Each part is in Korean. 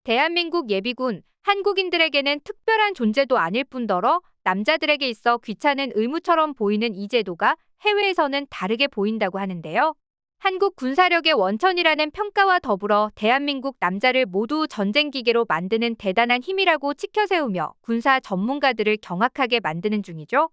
대한민국 예비군, 한국인들에게는 특별한 존재도 아닐 뿐더러 남자들에게 있어 귀찮은 의무처럼 보이는 이 제도가 해외에서는 다르게 보인다고 하는데요. 한국 군사력의 원천이라는 평가와 더불어 대한민국 남자를 모두 전쟁 기계로 만드는 대단한 힘이라고 치켜세우며 군사 전문가들을 경악하게 만드는 중이죠.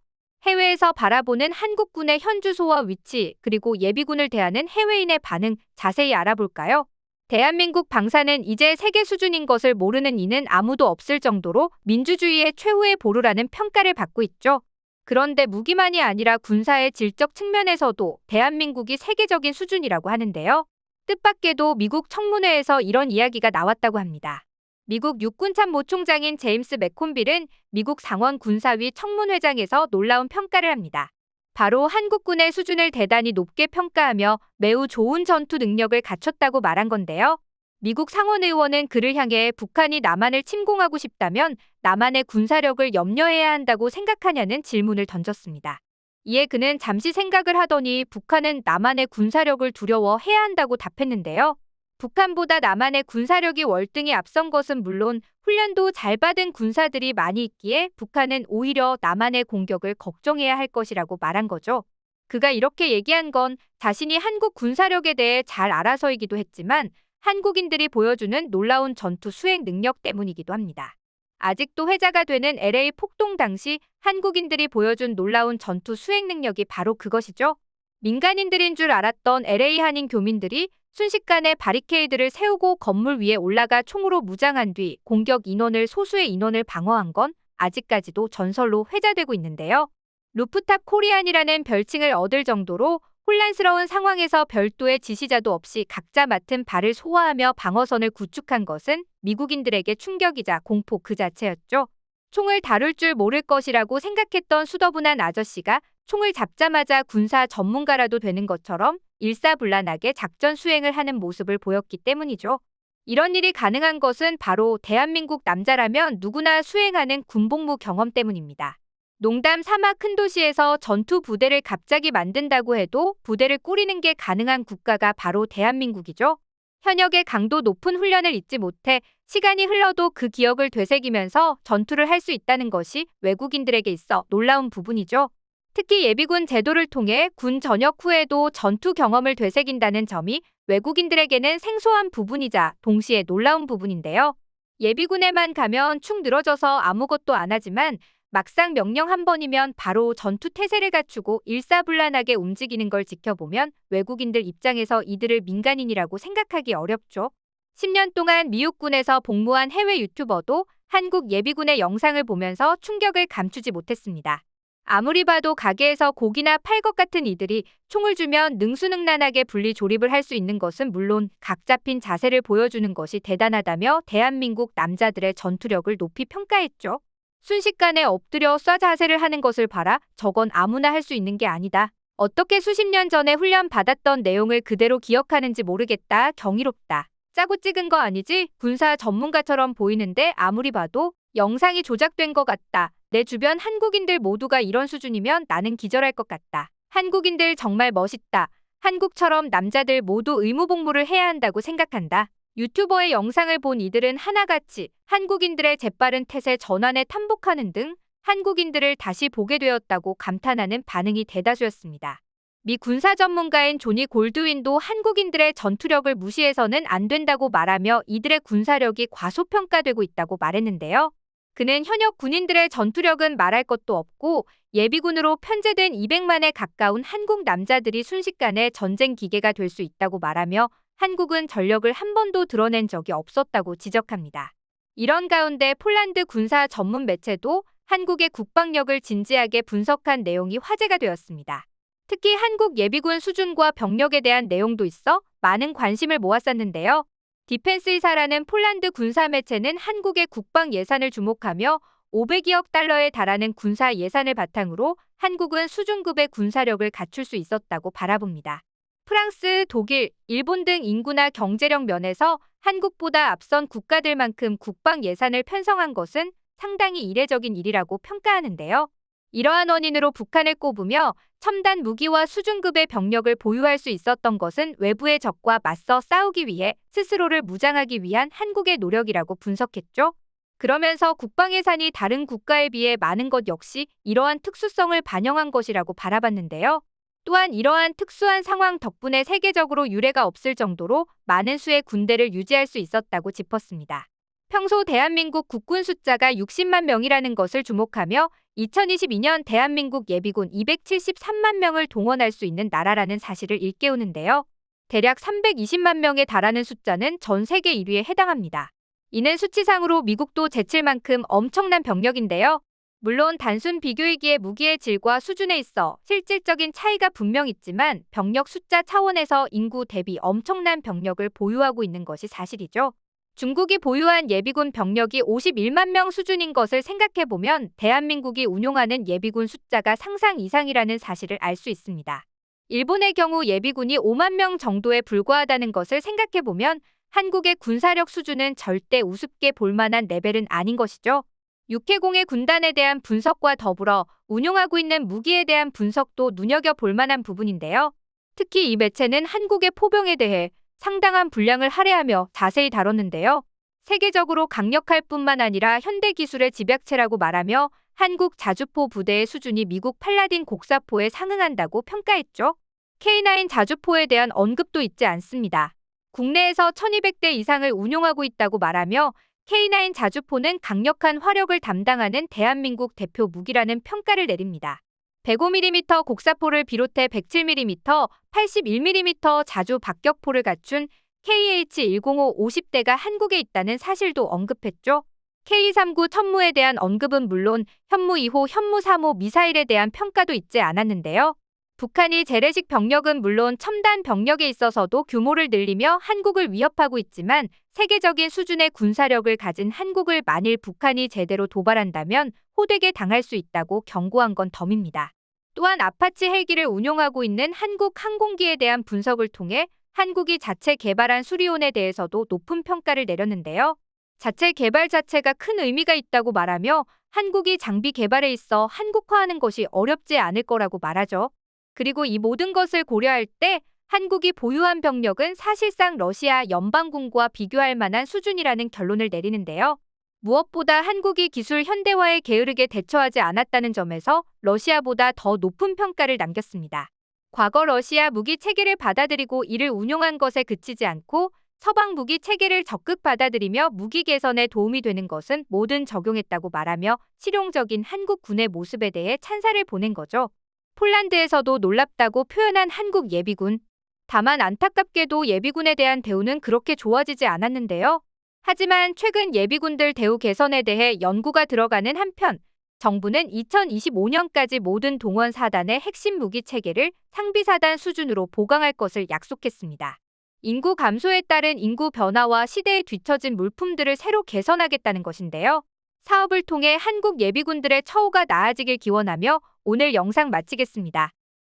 해외에서 바라보는 한국군의 현 주소와 위치, 그리고 예비군을 대하는 해외인의 반응 자세히 알아볼까요? 대한민국 방사는 이제 세계 수준인 것을 모르는 이는 아무도 없을 정도로 민주주의의 최후의 보루라는 평가를 받고 있죠. 그런데 무기만이 아니라 군사의 질적 측면에서도 대한민국이 세계적인 수준이라고 하는데요. 뜻밖에도 미국 청문회에서 이런 이야기가 나왔다고 합니다. 미국 육군참모 총장인 제임스 맥콘빌은 미국 상원 군사위 청문회장에서 놀라운 평가를 합니다. 바로 한국군의 수준을 대단히 높게 평가하며 매우 좋은 전투 능력을 갖췄다고 말한 건데요. 미국 상원의원은 그를 향해 북한이 남한을 침공하고 싶다면 남한의 군사력을 염려해야 한다고 생각하냐는 질문을 던졌습니다. 이에 그는 잠시 생각을 하더니 북한은 남한의 군사력을 두려워해야 한다고 답했는데요. 북한보다 남한의 군사력이 월등히 앞선 것은 물론 훈련도 잘 받은 군사들이 많이 있기에 북한은 오히려 남한의 공격을 걱정해야 할 것이라고 말한 거죠. 그가 이렇게 얘기한 건 자신이 한국 군사력에 대해 잘 알아서이기도 했지만 한국인들이 보여주는 놀라운 전투 수행 능력 때문이기도 합니다. 아직도 회자가 되는 LA 폭동 당시 한국인들이 보여준 놀라운 전투 수행 능력이 바로 그것이죠. 민간인들인 줄 알았던 LA 한인 교민들이 순식간에 바리케이드를 세우고 건물 위에 올라가 총으로 무장한 뒤 공격 인원을 소수의 인원을 방어한 건 아직까지도 전설로 회자되고 있는데요. 루프탑 코리안이라는 별칭을 얻을 정도로 혼란스러운 상황에서 별도의 지시자도 없이 각자 맡은 바를 소화하며 방어선을 구축한 것은 미국인들에게 충격이자 공포 그 자체였죠. 총을 다룰 줄 모를 것이라고 생각했던 수더분한 아저씨가 총을 잡자마자 군사 전문가라도 되는 것처럼 일사불란하게 작전 수행을 하는 모습을 보였기 때문이죠. 이런 일이 가능한 것은 바로 대한민국 남자라면 누구나 수행하는 군복무 경험 때문입니다. 농담 삼아 큰 도시에서 전투 부대를 갑자기 만든다고 해도 부대를 꾸리는 게 가능한 국가가 바로 대한민국이죠. 현역의 강도 높은 훈련을 잊지 못해 시간이 흘러도 그 기억을 되새기면서 전투를 할 수 있다는 것이 외국인들에게 있어 놀라운 부분이죠. 특히 예비군 제도를 통해 군 전역 후에도 전투 경험을 되새긴다는 점이 외국인들에게는 생소한 부분이자 동시에 놀라운 부분인데요. 예비군에만 가면 축 늘어져서 아무것도 안 하지만 막상 명령 한 번이면 바로 전투 태세를 갖추고 일사불란하게 움직이는 걸 지켜보면 외국인들 입장에서 이들을 민간인이라고 생각하기 어렵죠. 10년 동안 미국군에서 복무한 해외 유튜버도 한국 예비군의 영상을 보면서 충격을 감추지 못했습니다. 아무리 봐도 가게에서 고기나 팔 것 같은 이들이 총을 주면 능수능란하게 분리조립을 할 수 있는 것은 물론 각 잡힌 자세를 보여주는 것이 대단하다며 대한민국 남자들의 전투력을 높이 평가했죠. 순식간에 엎드려 쏴 자세를 하는 것을 봐라. 저건 아무나 할 수 있는 게 아니다. 어떻게 수십 년 전에 훈련 받았던 내용을 그대로 기억하는지 모르겠다. 경이롭다. 짜고 찍은 거 아니지? 군사 전문가처럼 보이는데 아무리 봐도 영상이 조작된 것 같다. 내 주변 한국인들 모두가 이런 수준이면 나는 기절할 것 같다. 한국인들 정말 멋있다. 한국처럼 남자들 모두 의무복무를 해야 한다고 생각한다. 유튜버의 영상을 본 이들은 하나같이 한국인들의 재빠른 태세 전환에 탐복하는 등 한국인들을 다시 보게 되었다고 감탄하는 반응이 대다수였습니다. 미 군사 전문가인 조니 골드윈도 한국인들의 전투력을 무시해서는 안 된다고 말하며 이들의 군사력이 과소평가되고 있다고 말했는데요. 그는 현역 군인들의 전투력은 말할 것도 없고 예비군으로 편제된 200만에 가까운 한국 남자들이 순식간에 전쟁 기계가 될 수 있다고 말하며 한국은 전력을 한 번도 드러낸 적이 없었다고 지적합니다. 이런 가운데 폴란드 군사 전문 매체도 한국의 국방력을 진지하게 분석한 내용이 화제가 되었습니다. 특히 한국 예비군 수준과 병력에 대한 내용도 있어 많은 관심을 모았었는데요. 디펜스이사라는 폴란드 군사 매체는 한국의 국방 예산을 주목하며 500억 달러에 달하는 군사 예산을 바탕으로 한국은 수준급의 군사력을 갖출 수 있었다고 바라봅니다. 프랑스, 독일, 일본 등 인구나 경제력 면에서 한국보다 앞선 국가들만큼 국방 예산을 편성한 것은 상당히 이례적인 일이라고 평가하는데요. 이러한 원인으로 북한을 꼽으며 첨단 무기와 수준급의 병력을 보유할 수 있었던 것은 외부의 적과 맞서 싸우기 위해 스스로를 무장하기 위한 한국의 노력이라고 분석했죠. 그러면서 국방 예산이 다른 국가에 비해 많은 것 역시 이러한 특수성을 반영한 것이라고 바라봤는데요. 또한 이러한 특수한 상황 덕분에 세계적으로 유례가 없을 정도로 많은 수의 군대를 유지할 수 있었다고 짚었습니다. 평소 대한민국 국군 숫자가 60만 명이라는 것을 주목하며 2022년 대한민국 예비군 273만 명을 동원할 수 있는 나라라는 사실을 일깨우는데요. 대략 320만 명에 달하는 숫자는 전 세계 1위에 해당합니다. 이는 수치상으로 미국도 제칠 만큼 엄청난 병력인데요. 물론 단순 비교이기에 무기의 질과 수준에 있어 실질적인 차이가 분명 있지만 병력 숫자 차원에서 인구 대비 엄청난 병력을 보유하고 있는 것이 사실이죠. 중국이 보유한 예비군 병력이 51만 명 수준인 것을 생각해보면 대한민국이 운용하는 예비군 숫자가 상상 이상이라는 사실을 알 수 있습니다. 일본의 경우 예비군이 5만 명 정도에 불과하다는 것을 생각해보면 한국의 군사력 수준은 절대 우습게 볼 만한 레벨은 아닌 것이죠. 육해공의 군단에 대한 분석과 더불어 운용하고 있는 무기에 대한 분석도 눈여겨볼 만한 부분인데요. 특히 이 매체는 한국의 포병에 대해 상당한 분량을 할애하며 자세히 다뤘는데요. 세계적으로 강력할 뿐만 아니라 현대 기술의 집약체라고 말하며 한국 자주포 부대의 수준이 미국 팔라딘 곡사포에 상응한다고 평가했죠. K9 자주포에 대한 언급도 잊지 않습니다. 국내에서 1200대 이상을 운용하고 있다고 말하며 K9 자주포는 강력한 화력을 담당하는 대한민국 대표 무기라는 평가를 내립니다. 105mm 곡사포를 비롯해 107mm, 81mm 자주 박격포를 갖춘 KH-105 50대가 한국에 있다는 사실도 언급했죠. K-39 천무에 대한 언급은 물론 현무 2호, 현무 3호 미사일에 대한 평가도 잊지 않았는데요. 북한이 재래식 병력은 물론 첨단 병력에 있어서도 규모를 늘리며 한국을 위협하고 있지만 세계적인 수준의 군사력을 가진 한국을 만일 북한이 제대로 도발한다면 호되게 당할 수 있다고 경고한 건 덤입니다. 또한 아파치 헬기를 운용하고 있는 한국 항공기에 대한 분석을 통해 한국이 자체 개발한 수리온에 대해서도 높은 평가를 내렸는데요. 자체 개발 자체가 큰 의미가 있다고 말하며 한국이 장비 개발에 있어 한국화하는 것이 어렵지 않을 거라고 말하죠. 그리고 이 모든 것을 고려할 때 한국이 보유한 병력은 사실상 러시아 연방군과 비교할 만한 수준이라는 결론을 내리는데요. 무엇보다 한국이 기술 현대화에 게으르게 대처하지 않았다는 점에서 러시아보다 더 높은 평가를 남겼습니다. 과거 러시아 무기 체계를 받아들이고 이를 운용한 것에 그치지 않고 서방 무기 체계를 적극 받아들이며 무기 개선에 도움이 되는 것은 뭐든 적용했다고 말하며 실용적인 한국 군의 모습에 대해 찬사를 보낸 거죠. 폴란드에서도 놀랍다고 표현한 한국 예비군. 다만 안타깝게도 예비군에 대한 대우는 그렇게 좋아지지 않았는데요. 하지만 최근 예비군들 대우 개선에 대해 연구가 들어가는 한편 정부는 2025년까지 모든 동원 사단의 핵심 무기 체계를 상비 사단 수준으로 보강할 것을 약속했습니다. 인구 감소에 따른 인구 변화와 시대에 뒤처진 물품들을 새로 개선하겠다는 것인데요. 사업을 통해 한국 예비군들의 처우가 나아지길 기원하며 오늘 영상 마치겠습니다.